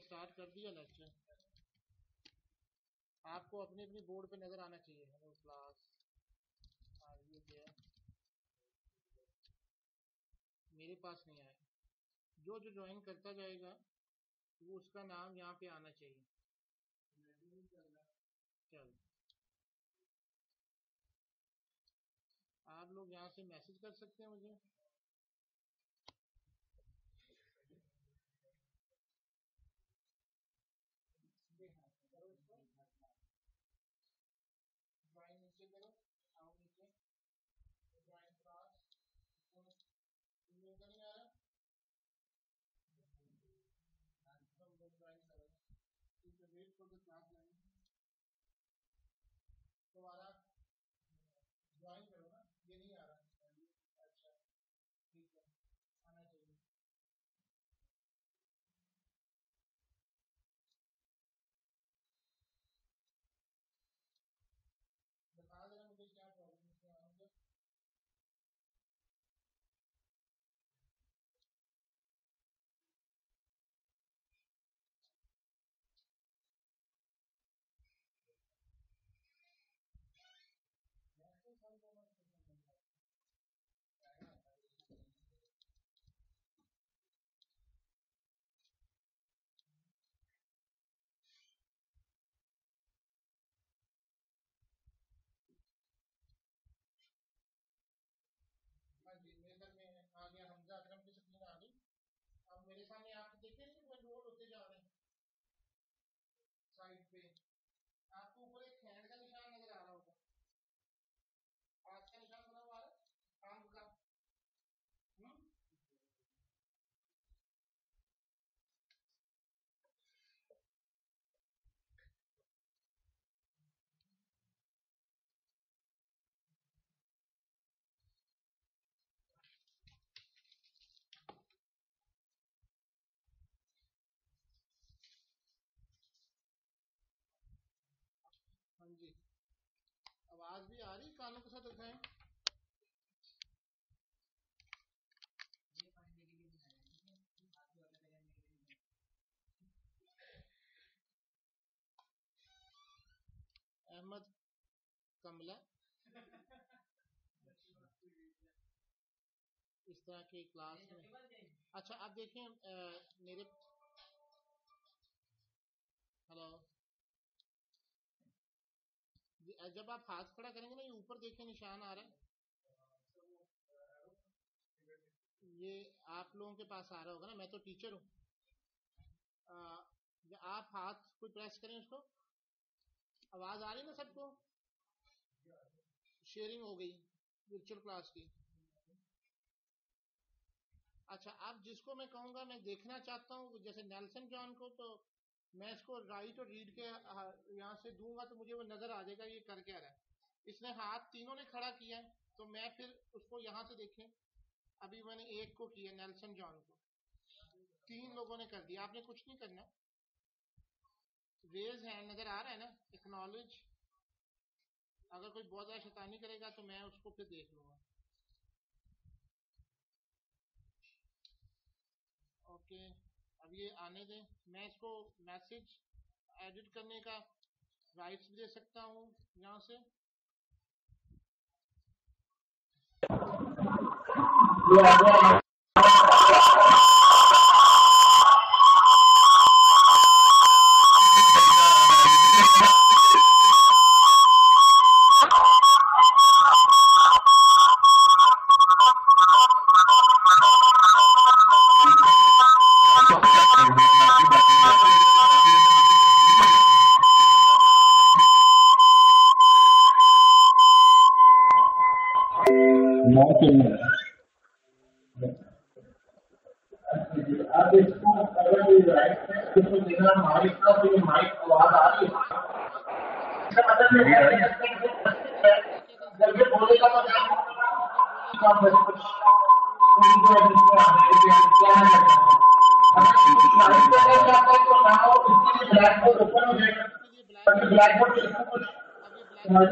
Start कर दिया lecture. आपको अपने अपनी बोर्ड पे नजर आना चाहिए। हेलो क्लास, ये क्या है? मेरे पास नहीं आया। जो जो ज्वाइन करता जाएगा वो उसका नाम यहाँ पे आना चाहिए। चल, आप लोग यहाँ से मैसेज कर सकते हैं मुझे। ज्वाइन नीचे करो, आओ नीचे, ज्वाइन क्लास। तुम लोगों का नहीं आ रहा, हम लोग ज्वाइन करो। ठीक है, wait for the class join. तुम्हारा ज्वाइन करो ना, ये नहीं आ रहा। अच्छा ठीक है, आना चाहिए। बता देना मुझे क्या प्रॉब्लम इसमें आ रहा है। हाँ जी, मेरे घर में आ गया हमजा अकरम की स्क्रीन आ गई। अब मेरे सामने आप देख रहे हैं रोल होते जा रहे हैं साइड पे। आपको ऊपर एक हैंड का निशान नजर आ रहा होगा, हाथ का निशान बना हुआ है आंख का। हाँ जी, आवाज भी आ रही, कानों के साथ रखें। अहमद कमला इस तरह की क्लास में। अच्छा आप देखें मेरे, हेलो, जब आप हाथ खड़ा करेंगे ना, ये ऊपर देखें निशान आ रहा है, ये आप लोगों के पास आ रहा होगा ना, मैं तो टीचर हूँ। आप हाथ कोई प्रेस करें उसको, आवाज आ रही ना सबको? शेयरिंग हो गई वर्चुअल क्लास की। अच्छा, अब जिसको मैं कहूंगा, मैं देखना चाहता हूँ जैसे नेल्सन जॉन को, तो मैं इसको राइट और रीड के यहाँ से दूंगा तो मुझे वो नजर आ जाएगा ये कर क्या रहा है। इसने हाथ तीनों ने खड़ा किया है, तो मैं फिर उसको यहाँ से देखें। अभी मैंने एक को किया, नेल्सन जॉन को, 3 लोगों ने कर दिया। आपने कुछ नहीं करना, रेज हैंड नजर आ रहा है ना, एक्नॉलेज। अगर कोई बहुत ज्यादा शैतानी करेगा तो मैं उसको फिर देख लूंगा। ओके, अब ये आने दें। मैं इसको मैसेज एडिट करने का राइट्स भी दे सकता हूँ यहाँ से। अब इसको अगर ये राइट है तो बिना माइक का, तो ये माइक आवाज आ रही है, इसका मतलब ये है जब ये बोलेगा तो कुछ ब्लैक बोर्ड ओपन हो जाएगा। ब्लैक बोर्ड समझ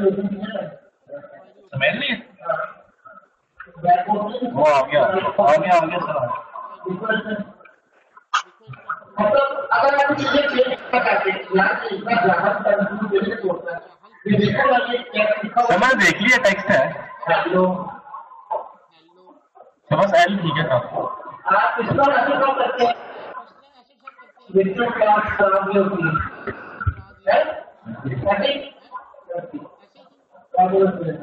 नहीं, ब्लैक बोर्ड वो आ गया सर। मतलब अगर आप चीजें चेंज करना चाहते हैं यहाँ से इतना ग्राहक कंफ्यूज होता है ये देखो ना ये क्या लिखा हुआ समझ देख लिया टेक्स्ट है हेलो हेलो समझ एल ठीक है साहब आप इसका ऐसे काम करते हैं आप इस तरह ऐसे सब करते हैं विजुअल क्लास खराब नहीं होती विजुअल क्लास है है ऐसे ऐसे ही क्या बोलते हैं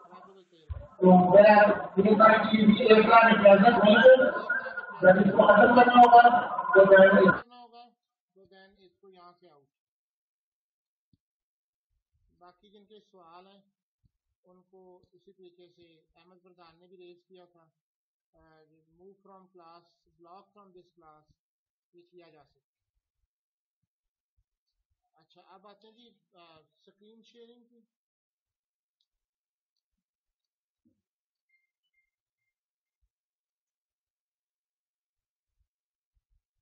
खराब बोलते हैं तो मैं ये सारी चीज एक बार इजाजत नहीं है एक तरह के जब प्रेजेंट इसको खत्म करना होगा तो मैं करना होगा तो देन इसको यहाँ से आउट। बाकी जिनके सवाल हैं उनको इसी तरीके से अहमद प्रधान ने भी रेज किया था, move from class, block from this class, ये किया जा सकता है। अच्छा अब आते हैं जी स्क्रीन शेयरिंग की।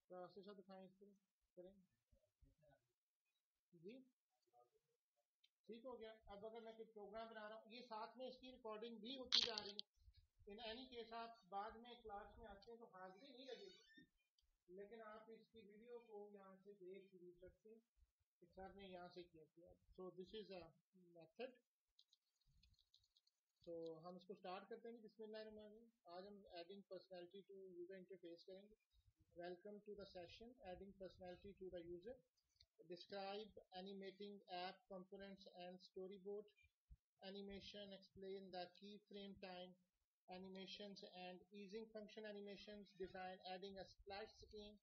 तो ऐसे सब दिखाएं इस पर करें जी, ठीक हो गया। अब अगर मैं कोई प्रोग्राम बना रहा हूँ ये साथ में इसकी रिकॉर्डिंग भी होती जा रही है। इन एनी केस आप बाद में क्लास में आते हैं तो हाजिरी नहीं लगेगी, लेकिन आप इसकी वीडियो को यहाँ से देख भी सकते हैं कि सर ने यहाँ से किया किया। So this is a method. तो हम इसको स्टार्ट करते हैं बिस्मिल्लाहिर्रहमानिर्रहीम। आज हम adding personality to user interface करेंगे। Welcome to the session adding personality to the user. Describe animating app components and storyboard. Animation, explain the keyframe time animations and easing function animations. Define adding a splash screen.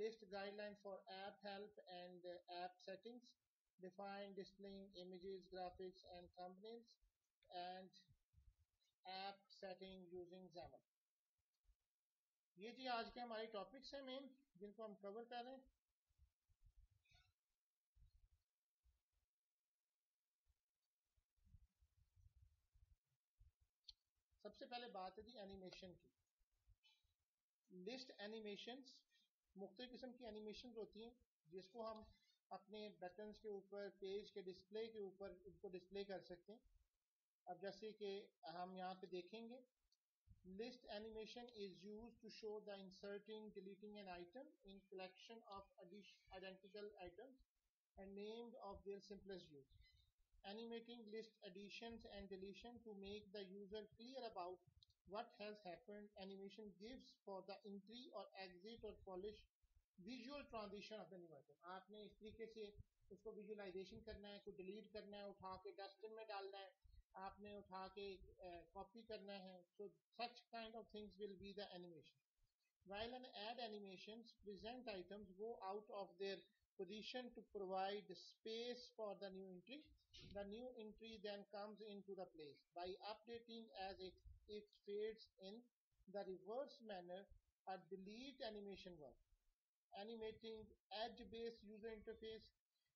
List guidelines for app help and app settings. Define displaying images, graphics and thumbnails. And app setting using XAML. ये जी आज के हमारे topics हैं main जिनको हम cover कर रहे हैं। सबसे पहले बात है जी एनिमेशन की। लिस्ट एनिमेशंस, मुख्तलिफ किस्म की एनिमेशन होती हैं जिसको हम अपने बटन्स के ऊपर, पेज के डिस्प्ले के ऊपर इनको डिस्प्ले कर सकते हैं। अब जैसे कि हम यहाँ पे देखेंगे, list animation is use to show the inserting deleting an item in collection of identical items and named of their simplest use. Animating list additions and deletion to make the user clear about what has happened. Animation gives for the entry or exit or polish visual transition of the new item. आपने इस तरीके से उसको visualisation करना है, कोई delete करना है, उठा के डस्टबिन में डालना है, आपने उठा के कॉपी करना है। So such kind of things will be the animation. While an add animations present items go out of their position to provide space for the new entry. The new entry then comes into the place by updating as it fades in the reverse manner. A delete animation work. Animating edge-based user interface.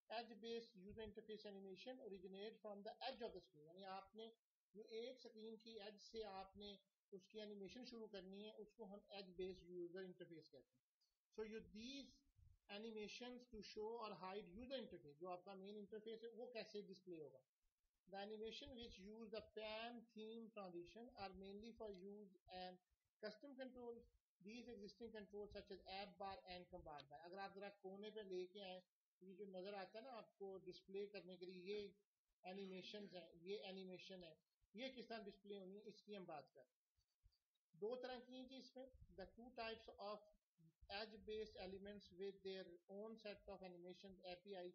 Edge-based user interface animation originate from the edge of the screen. यानी आपने जो एक screen की as से आपने उसकी animation शुरू करनी है उसको हम एज बेस्ड यूजर इंटरफेस कहते हैं। So you these animations to show or hide user interface, जो आपका मेन इंटरफेस है वो कैसे डिस्प्ले होगा। The animation which use the pane theme transition are mainly for use and custom control. These existing control such as app bar and command bar. अगर आप जरा कोने पे लेके आए, ये जो नजर आता है ना आपको डिस्प्ले करने के लिए, ये एनिमेशन है, ये एनिमेशन है, ये किस तरह डिस्प्ले होनी है इसकी हम बात करें। दो तरह की हैं जी इसमें। The two types of edge based elements with their own set of animation API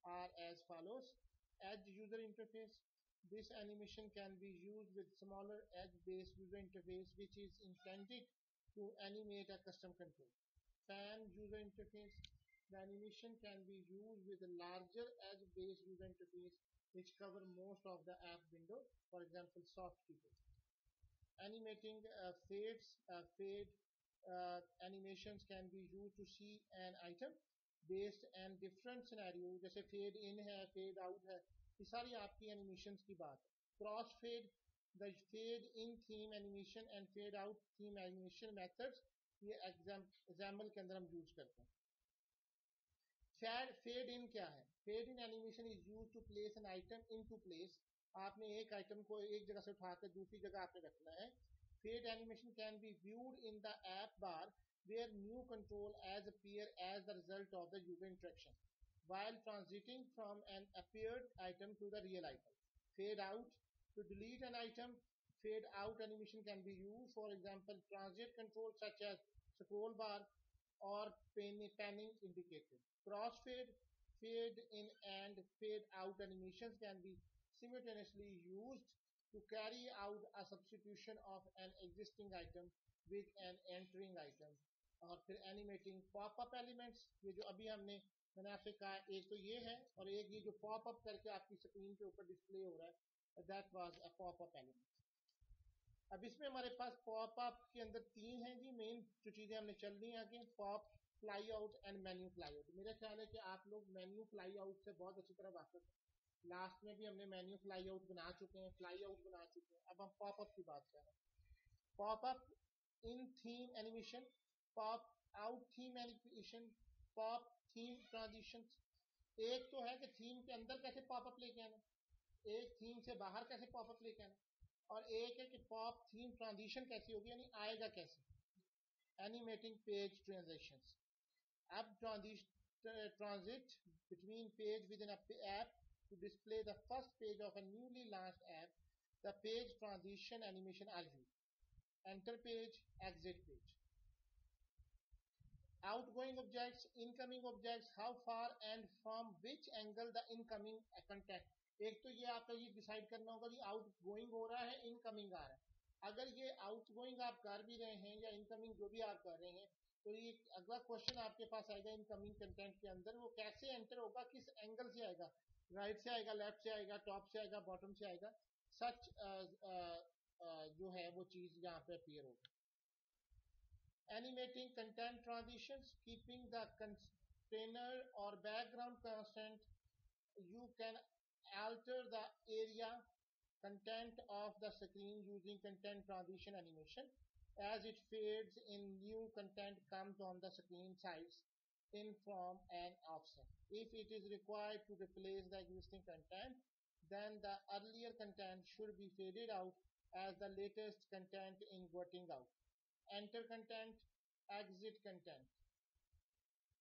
are as follows. Edge user interface. This animation can be used with smaller edge based user interface which is intended to animate a custom control. Fan user interface. The animation can be used with a larger edge based user interface which cover most of the app window, for example soft keyboard. Animating fade animations can be used to see an item based and different scenario, जैसे fade in है, fade out है, ये सारी आपकी animations की बात है। Cross fade, the fade in theme animation and fade out theme animation methods, ये एग्जाम्पल के अंदर हम यूज करते हैं। फेड इन क्या है? Fade in animation is use to place an item in to place. आपने एक आइटम को एक जगह से उठा कर दूसरी जगह आपने रखना है। Fade animation can be viewed in the app bar where new control as appear as the result of the user interaction while transiting from an appeared item to the real item. Fade out, to delete an item, fade out animation can be used, for example, transient control such as scroll bar or panning indicated. Crossfade, fade in and fade out animations can be simultaneously used to carry out a substitution of an existing item with an entering item. और फिर animating popup elements, ये जो अभी मैंने आपसे कहा, एक तो ये है और एक ये जो पॉपअप करके आपकी स्क्रीन के ऊपर डिस्प्ले हो रहा है, that was a popup element. अब इसमें हमारे पास पॉपअप के अंदर तीन हैं जी मेन जो चीजें हमने चल रही हैं आगे, pop, fly out and menu fly out. मेरा ख्याल है कि आप लोग मेन्यू फ्लाई आउट से बहुत अच्छी तरह वाकिफ हैं। लास्ट में भी हमने मेन्यू फ्लाई आउट बना चुके हैं, फ्लाई आउट बना चुके हैं, अब हम पॉपअप की बात कर रहे हैं। पॉपअप इन theme animation, pop out theme animation, pop theme transition. एक तो है कि थीम के अंदर कैसे पॉपअप लेके आना, एक थीम से बाहर कैसे पॉपअप लेके आना, और एक है कि पॉप थीम ट्रांजिशन कैसी होगी, यानी आएगा कैसे। Animating page transitions. अब transit between page within an app to display the first page of a newly launched app, the page transition animation are used. Enter page, exit page. Outgoing objects, incoming objects, how far and from which angle the incoming content. एक तो ये आपको ये decide करना होगा कि out going हो रहा है, इनकमिंग आ रहा है। अगर ये आउट गोइंग आप कर भी रहे हैं या इनकमिंग जो भी आप कर रहे हैं, तो ये अगला क्वेश्चन आपके पास आएगा इनकमिंग कंटेंट के अंदर, वो कैसे एंटर होगा, किस एंगल से आएगा, राइट से आएगा, लेफ्ट से आएगा, टॉप से आएगा, बॉटम से आएगा, सच जो है वो चीज यहाँ पे अपीयर होगा। Animating content transitions, keeping the container or background constant, you can alter the area content of the screen using content transition animation. As it fades in, new content comes on the screen size in from an offset. If it is required to replace the existing content, then the earlier content should be faded out as the latest content inverting out. Enter content, exit content,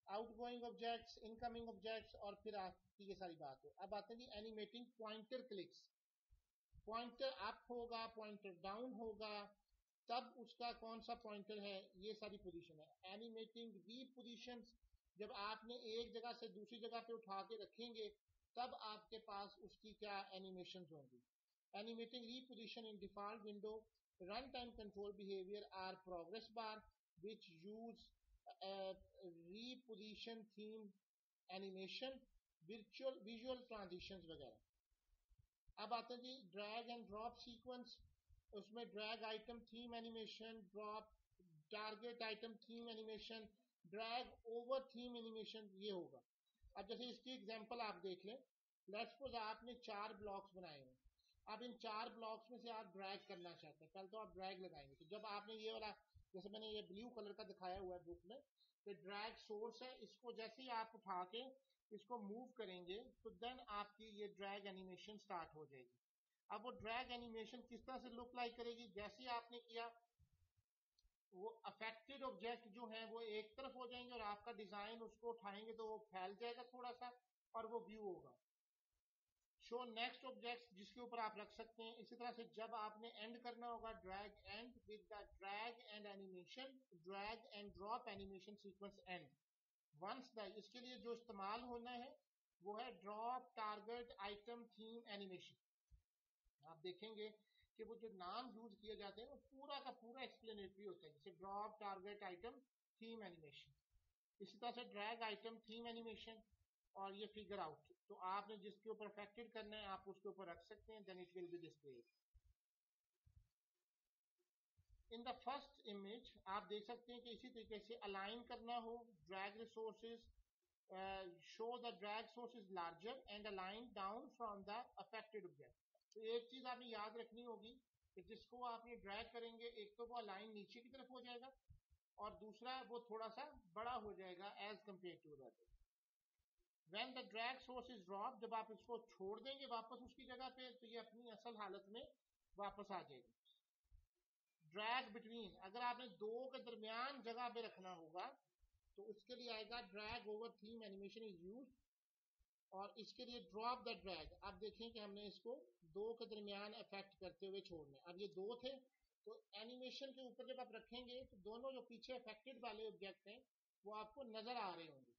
outgoing objects, incoming objects, और फिर आपकी ये सारी बात हो। अब आते हैं जी animating pointer clicks. Pointer up होगा, पॉइंटर डाउन होगा, तब उसका कौन सा पॉइंटर है, ये सारी पोजीशन है। एनिमेटिंग रीपोजिशन, जब आपने एक जगह से दूसरी जगह पे उठा के रखेंगे तब आपके पास उसकी क्या एनिमेशन होंगी। Animating reposition in default window, run time control behaviour or progress bar which use reposition theme animation, visual transitions वगैरह। अब आते हैं जी ड्रैग एंड ड्रॉप सीक्वेंस, उसमें drag item theme animation, drop target item theme animation, drag over theme animation, ये होगा। अब जैसे इसकी एग्जांपल आप देख लें, लेट्स सपोज आपने 4 ब्लॉक्स बनाए हैं, अब इन 4 ब्लॉक्स में से आप ड्रैग करना चाहते हैं, पहले तो आप ड्रैग लगाएंगे। तो जब आपने ये वाला, जैसे मैंने ये ब्लू कलर का दिखाया हुआ है बुक में, तो ड्रैग सोर्स है, इसको जैसे ही आप उठा के इसको मूव करेंगे तो देन आपकी ये ड्रैग एनिमेशन स्टार्ट हो जाएगी। अब वो ड्रैग एनिमेशन किस तरह से लुक लाइक करेगी, जैसे ही आपने किया वो अफेक्टेड ऑब्जेक्ट जो हैं वो एक तरफ हो जाएंगे और आपका डिजाइन उसको उठाएंगे तो वो फैल जाएगा थोड़ा सा और वो व्यू होगा। शो नेक्स्ट ऑब्जेक्ट्स जिसके ऊपर आप रख सकते हैं। इसी तरह से जब आपने एंड करना होगा, drag end with the drag end animation, drag and drop animation sequence end. Once the, इसके लिए जो इस्तेमाल होना है वो है drop target item theme animation. आप देखेंगे कि वो जो नाम यूज किए जाते हैं वो पूरा का पूरा एक्सप्लेनेटरी होता है, जैसे drop target item theme animation, इसी तरह से ड्रैग आइटम थीम एनिमेशन और ये फिगर आउट। तो आपने जिसके ऊपर अफेक्टेड करना है आप उसके ऊपर रख सकते हैं, then it will be displayed. In the first image आप देख सकते हैं कि इसी तरीके से अलाइन करना हो, drag resources, show the drag sources larger and align down from the affected object. तो एक चीज आपने याद रखनी होगी कि जिसको आप ये ड्रैग करेंगे, एक तो वो अलाइन नीचे की तरफ हो जाएगा और दूसरा वो थोड़ा सा बड़ा हो जाएगा as compare to that. When the drag source is dropped, जब आप इसको छोड़ देंगे वापस उसकी जगह पे, तो ये अपनी असल हालत में वापस आ जाएगी। ड्रैग बिटवीन, अगर आपने दो के दरमियान जगह पे रखना होगा तो उसके लिए आएगा drag over theme animation is use, और इसके लिए ड्रॉप द ड्रैग। अब देखें कि हमने इसको दो के दरमियान इफेक्ट करते हुए छोड़ना। अब ये दो थे तो एनिमेशन के ऊपर जब आप रखेंगे तो दोनों जो पीछे अफेक्टेड वाले ऑब्जेक्ट हैं वो आपको नजर आ रहे होंगे,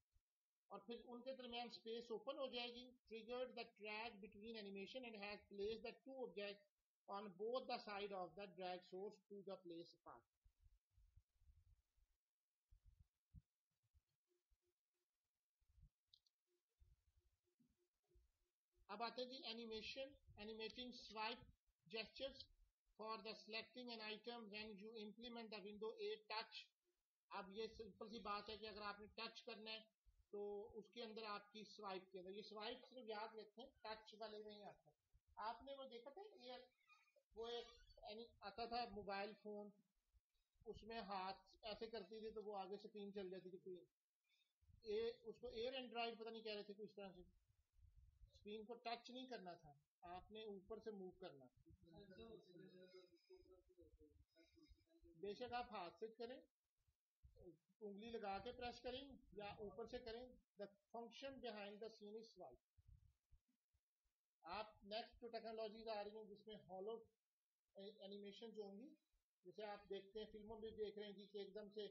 और फिर उनके दरमियान स्पेस ओपन हो जाएगी। Triggered the drag between animation and has placed the two object on both the side of the drag source to the place path. अब आते हैं जी animation, animating swipe gestures for the selecting an item when you implement the window a touch. अब ये simple सी बात है कि अगर आपने टच करना है तो उसके अंदर आपकी स्वाइप के अंदर, ये स्वाइप सिर्फ याद रखें टच वाले में ही आता है। आपने वो देखा था ये वो एक आता था मोबाइल फोन, उसमें हाथ ऐसे करती थी तो वो आगे से पिन चल जाती थी पिन, उसको एयर एंड्रॉइड पता नहीं कह रहे थे कुछ तरह से। स्क्रीन को टच नहीं करना था, आपने ऊपर से मूव करना। बेशक आप हाथ से करें, उंगली लगा के प्रेस करें या ऊपर से करें, the function behind the scene is swipe. आप नेक्स्ट जो टेक्नोलॉजी आ रही है जिसमें हॉलो एनिमेशन जो होंगी, जैसे आप देखते हैं फिल्मों में देख रहे हैं कि एकदम से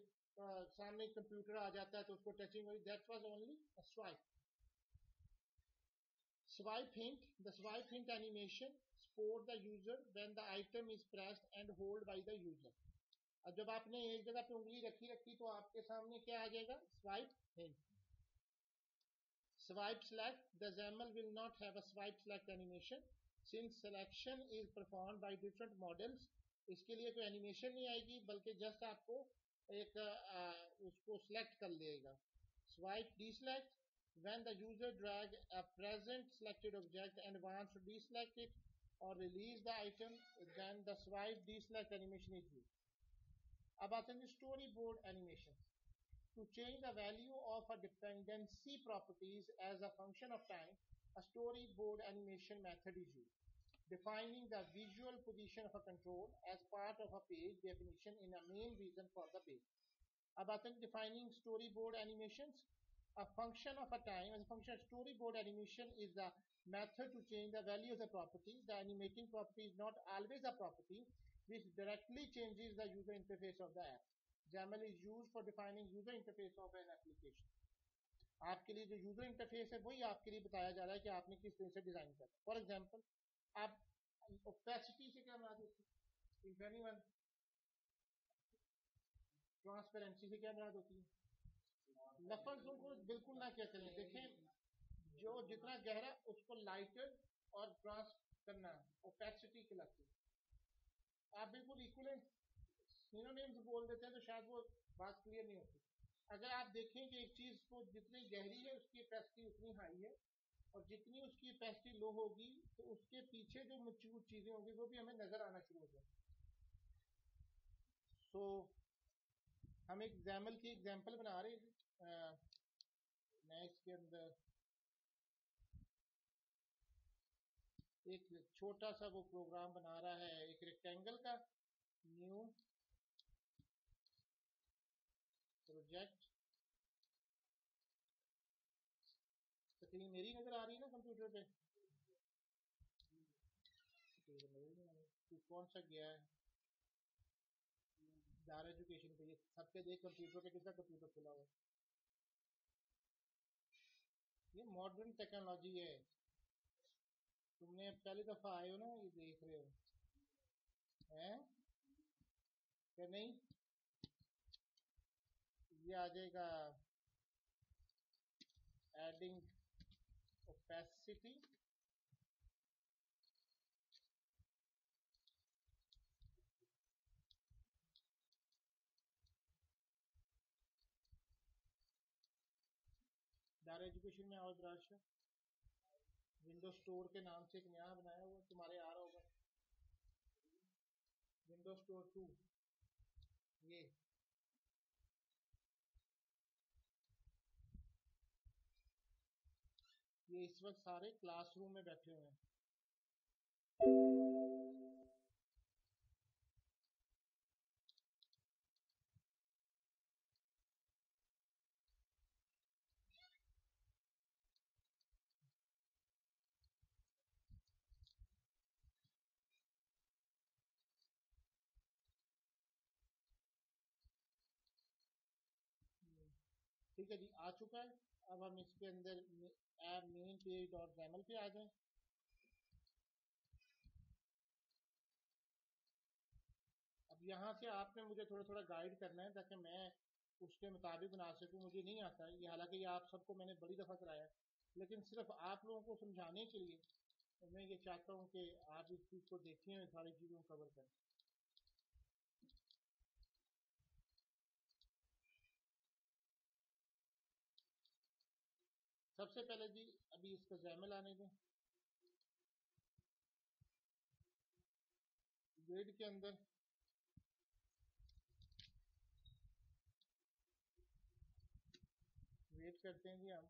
सामने कंप्यूटर आ जाता है तो उसको टचिंग हुई, that was only a swipe. Swipe hint. The swipe hint animation support the user when the item is pressed and hold by the user. अब जब आपने एक जगह पे उंगली रखी तो आपके सामने क्या आ जाएगा, swipe hint. Swipe select. The XAML will not have a swipe select animation since selection is performed by different models. इसके लिए कोई एनिमेशन नहीं आएगी बल्कि जस्ट आपको एक उसको सिलेक्ट कर लेगा। Swipe deselect. When the user drag a present selected object and wants to deselect it or release the item, then the swipe deselect animation is used. अब आते हैं storyboard animations. To change the value of a dependency properties as a function of time, a storyboard animation method is used, defining the visual position of a control as part of a page definition in a main reason for the page. अब आते हैं defining storyboard animations. A function of a time as a function of storyboard animation is the method to change the value of the property. The animating property is not always a property which directly changes the user interface of the app. XAML is used for defining user interface of an application. आपके लिए जो user interface है वही आपके लिए बताया जा रहा है कि आपने किस तरह से डिजाइन करना है। फॉर एग्जांपल आप ओपेसिटी से क्या मुराद होती है, इफ एनीवन, ट्रांसपेरेंसी से क्या मुराद होती है, लफज को बिल्कुल ना क्या करें। देखें जो जितना गहरा उसको लाइटर और ट्रांस करना ओपेसिटी कहलाती है। आप बिल्कुल इक्वलेंट सिनोनिम्स बोल देते हैं तो शायद वो बात क्लियर नहीं होती। अगर आप देखें कि एक चीज को जितनी गहरी है उसकी ओपेसिटी उतनी हाई है, और जितनी उसकी ओपेसिटी लो होगी तो उसके पीछे जो मौजूद चीजें होंगी वो भी हमें नजर आना शुरू हो जाएगी। सो हम एक XAML की एग्जांपल बना रहे हैं। मैं इसके अंदर एक छोटा सा वो प्रोग्राम बना रहा है, एक रेक्टेंगल का न्यू प्रोजेक्ट। स्क्रीन मेरी नजर आ रही है ना कंप्यूटर पे, तो कौन सा गया है दार एजुकेशन पे, ये सबके देख कंप्यूटर पे, किसका कंप्यूटर खुला हुआ है, ये मॉडर्न टेक्नोलॉजी है। तुमने पहली दफा आए हो ना, ये देख रहे हो हैं क्या नहीं, ये आ जाएगा एडिंग ओपेसिटी, दार एजुकेशन में और ब्रांच है, विंडो स्टोर के नाम से एक नया बनाया हुआ तुम्हारे आ रहा होगा, विंडो स्टोर 2। ये इस वक्त सारे क्लासरूम में बैठे हुए हैं। ठीक है जी, आ चुका है। अब हम इसके अंदर app main page dot XAML पे आ जाएं। अब यहाँ से आपने मुझे थोड़ा थोड़ा गाइड करना है ताकि मैं उसके मुताबिक बना सकूँ। मुझे नहीं आता ये, हालांकि ये आप सबको मैंने बड़ी दफ़ा कराया है, लेकिन सिर्फ आप लोगों को समझाने के लिए मैं ये चाहता हूँ कि आप इस चीज़ को देखें और सारी चीज़ों को कवर करें। सबसे पहले जी अभी इसका XAML आने दें। ग्रिड के अंदर वेट करते हैं जी हम।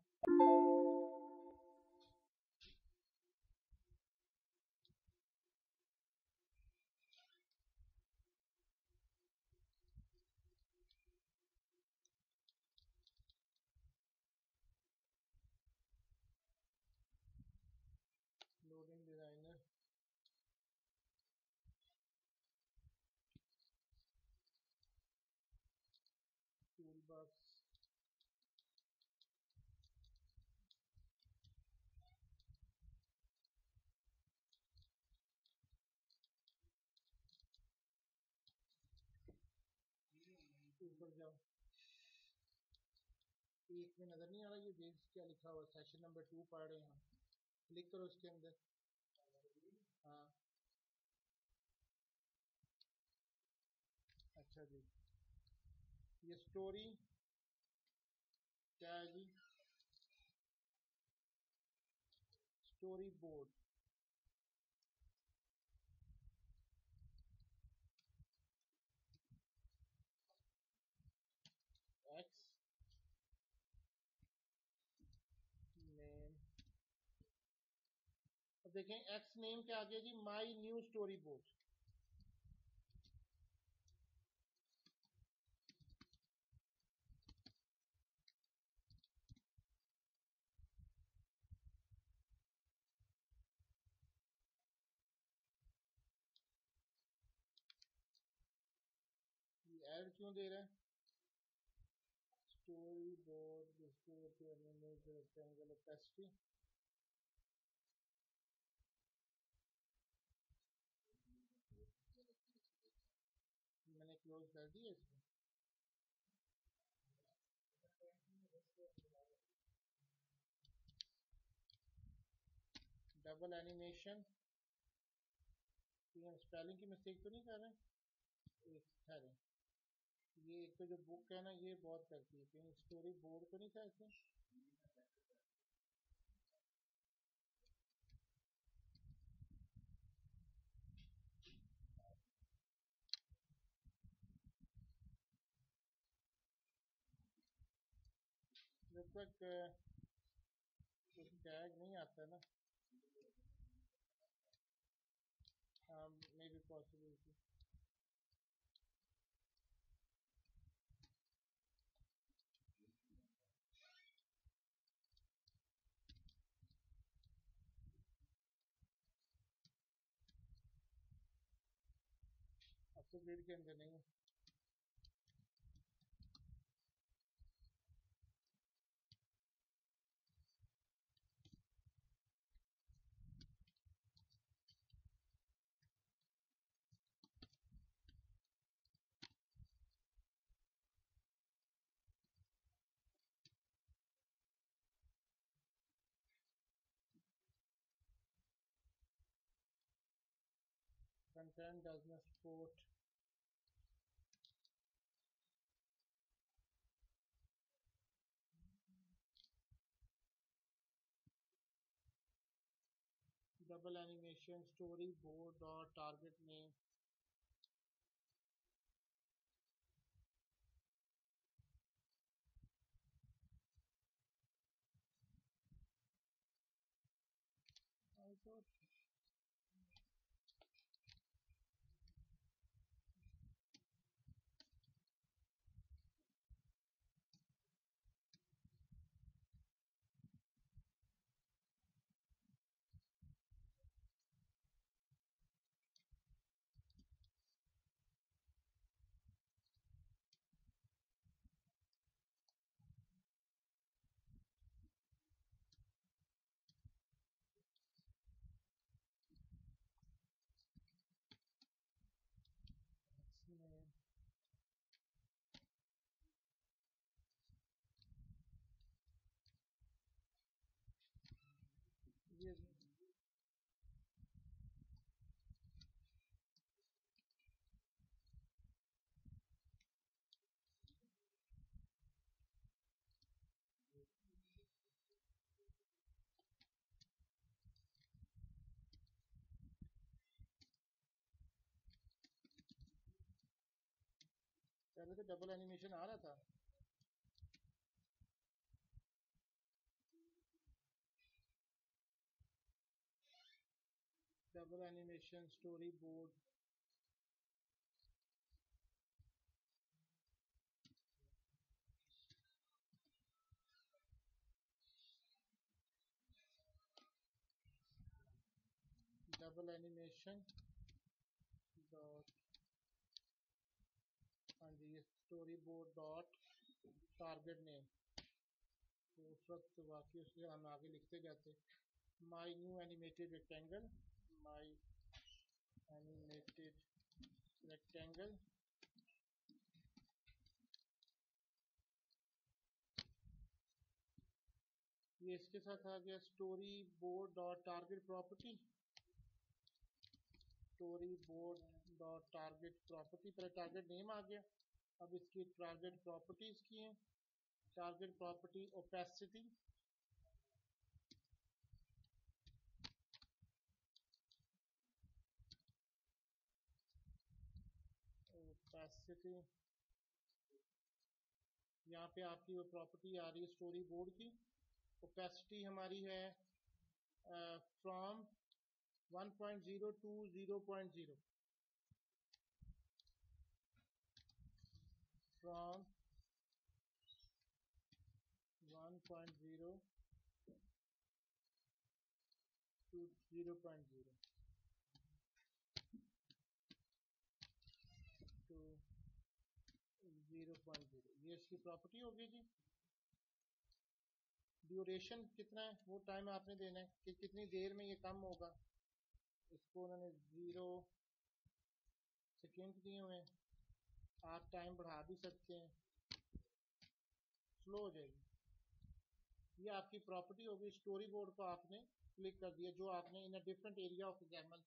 लोडिंग डिज़ाइनर, टूल बॉक्स, ऊपर जाओ। एक में नज़र नहीं आ रहा ये बेस क्या लिखा हुआ, सेशन नंबर 2 पढ़ रहे हैं हम। क्लिक करो इसके अंदर। हाँ, अच्छा जी, ये स्टोरी क्या है जी? Storyboard. एक्स नेम, अब देखें एक्स नेम के आगे जी माई न्यू स्टोरी बोर्ड। ये ऐड क्यों दे रहा है? स्टोरी बोर्ड रेक्टेंगल ओपेसिटी, मैंने क्लोज कर दिया इसको। डबल एनिमेशन, हम स्पेलिंग की मिस्टेक तो नहीं कर रहे? एक ठहरे, ये एक तो जो बुक है ना ये बहुत करती है, कहीं स्टोरी बोर्ड तो नहीं था इसमें? जब तक कुछ टैग नहीं आता ना, मे बी पॉसिबिलिटी। अब तो ग्रिड के अंदर नहीं है। Content does not support double animation, storyboard or target name. Also, अभी तो डबल एनिमेशन आ रहा था। Double animation story board, double animation dot, हाँ जी, ये story board dot target name. तो उस वक्त वाकई उसके हम आगे लिखते जाते, my new animated rectangle, my animated rectangle, ये इसके साथ आ गया story board dot target property, story board dot target property, पहले टारगेट नेम आ गया, अब इसकी टारगेट प्रॉपर्टीज की हैं। टारगेट प्रॉपर्टी ओपेसिटी, ओपेसिटी, यहाँ पे आपकी वो प्रॉपर्टी आ रही है स्टोरी बोर्ड की। ओपेसिटी हमारी है from 1.0 to 0.0, from 1.0 to 0.0 to 0.0, ये इसकी प्रॉपर्टी होगी जी। ड्यूरेशन कितना है वो टाइम आपने देना है कि कितनी देर में ये कम होगा। इसको उन्होंने 0 सेकेंड दिए हुए हैं, आप टाइम बढ़ा भी सकते हैं, स्लो हो जाएगी। ये आपकी प्रॉपर्टी होगी। स्टोरी बोर्ड को आपने क्लिक कर दिया, जो आपने in a different area of example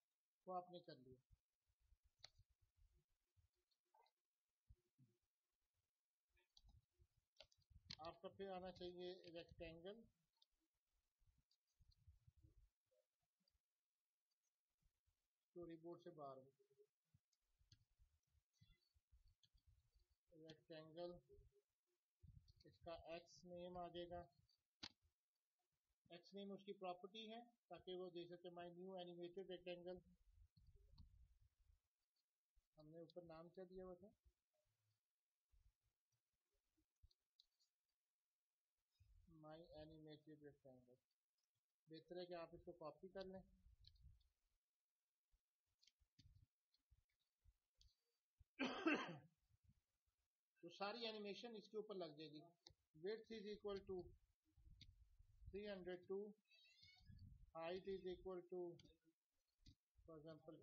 वो आपने कर लिया। आपका फिर आना चाहिए रेक्टेंगल, स्टोरी बोर्ड से बाहर रेक्टेंगल, इसका एक्स नेम आ जाएगा, एक्स नेम उसकी प्रॉपर्टी है ताकि वो दे सके माई न्यू एनिमेटेड रेक्टेंगल। हमने ऊपर नाम क्या दिया हुआ था, माई एनिमेटेड रेक्टेंगल। बेहतर है कि आप इसको कॉपी कर लें। तो सारी एनिमेशन इसके ऊपर लग जाएगी। Width is equal to 302, height is equal to for example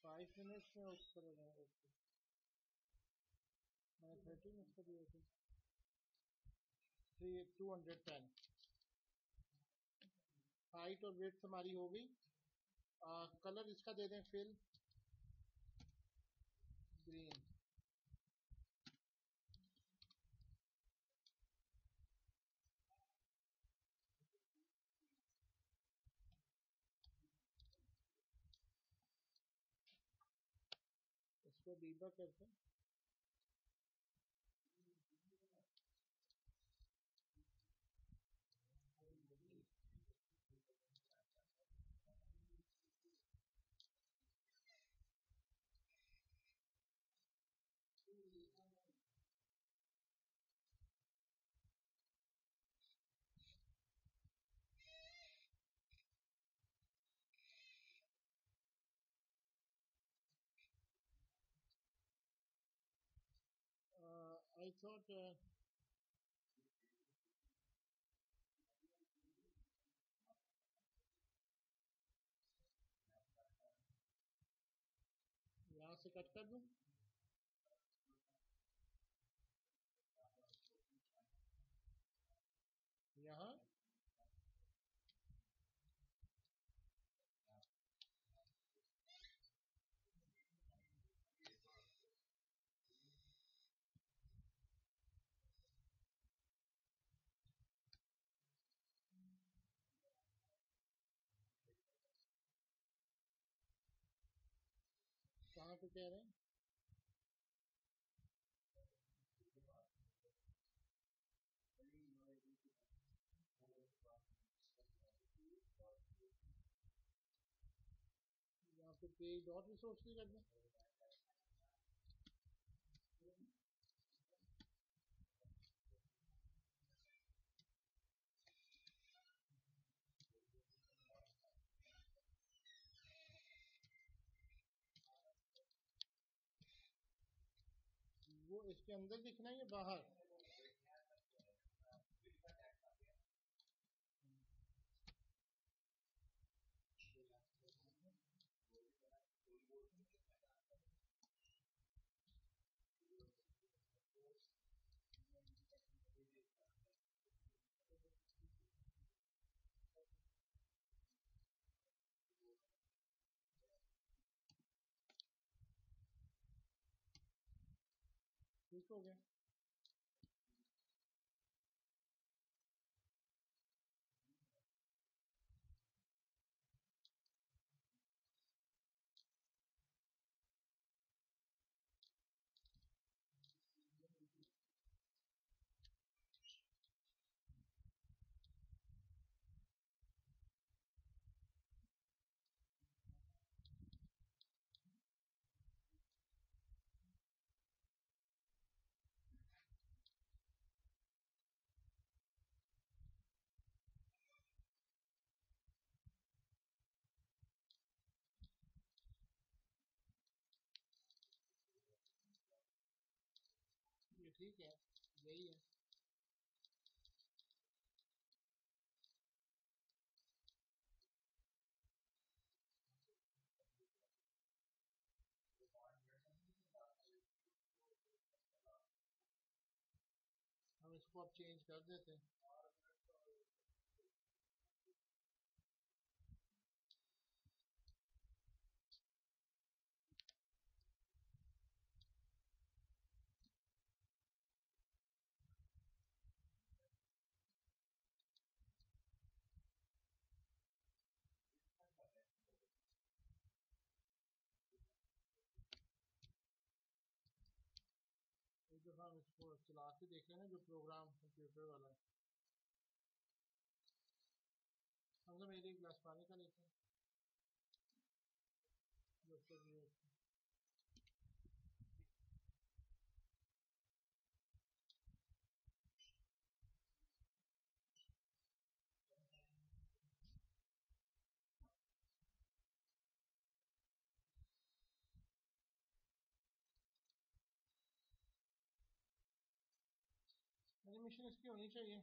5 minutes में ऊपर हो जाएगा। मैंने 30 मिनट्स का दिया था, 210। हाइट और विड्थ हमारी हो गई। कलर इसका दे दें फिल ग्रीन। इसको डीबग करते हैं। I thought यहाँ से कट कर दूं, यहाँ तो कह रहे हैं। यहाँ पे पेज डॉट रिसोर्स नहीं करना। वो इसके अंदर दिखना है या बाहर? ठीक हो गया। ये ठीक है, यही है। हम इसको अब चेंज कर देते हैं। एक दफा हम इसको चला के देखें ना, जो प्रोग्राम कंप्यूटर वाला है। हमने मेरे एक गिलास पानी का लेते हैं। एनिमेशन इसकी होनी चाहिए।